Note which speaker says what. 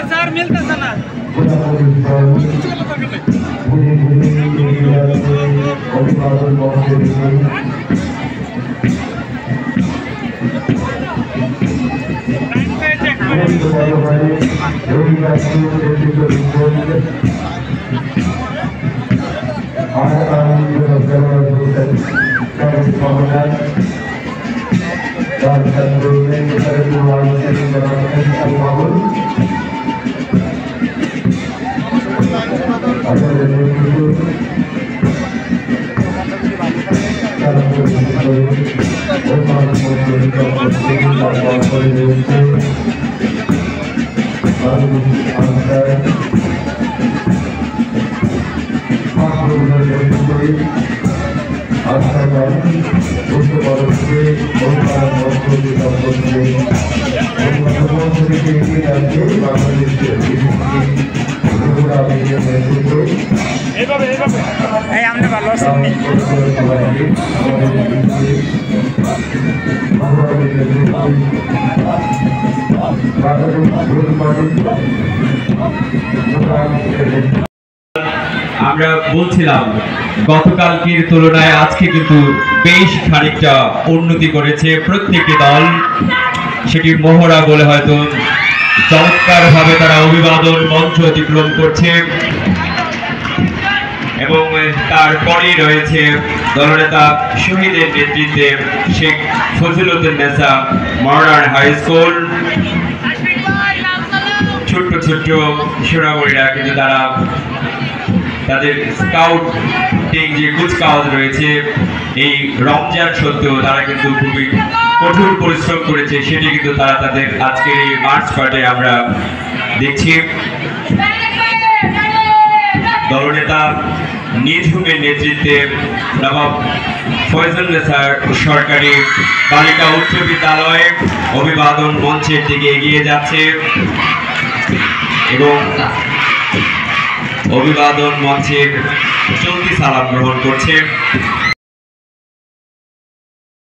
Speaker 1: Sir মিলতেছে না हमने ভালো আছেন
Speaker 2: আমরা বলছিলাম গতকালকের তুলনায় আজকে কিন্তু বেশ খানিকটা উন্নতি করেছে প্রত্যেকটি দল। সেটি মহড়া বলে হয়তো চমৎকার ভাবে তারা অভিবাদন মঞ্চ অতিক্রম করছে এবং তারপরেই রয়েছে দলনেতা শহীদের নেতৃত্বে শেখ ফজিলউদ্দিনেসা মডার্ন হাই স্কুল। ছোট্ট ছোট্ট সোনামণিরা কিন্তু তারা তাদের স্কাউটিং যে কুচকাওয়াজ রয়েছে এই রমজান সত্ত্বেও তারা কিন্তু খুবই কঠোর পরিশ্রম করেছে, সেটি কিন্তু তারা তাদের আজকের এই মার্চ পার্টে আমরা দেখছি। দলনেতা নিঝুমের নেতৃত্বে নবাব ফয়জুন্নেসা সরকারি বালিকা উচ্চ বিদ্যালয় অভিবাদন মঞ্চের দিকে এগিয়ে যাচ্ছে এবং অভিবাদন মঞ্চের চলতি সালাম গ্রহণ করছে।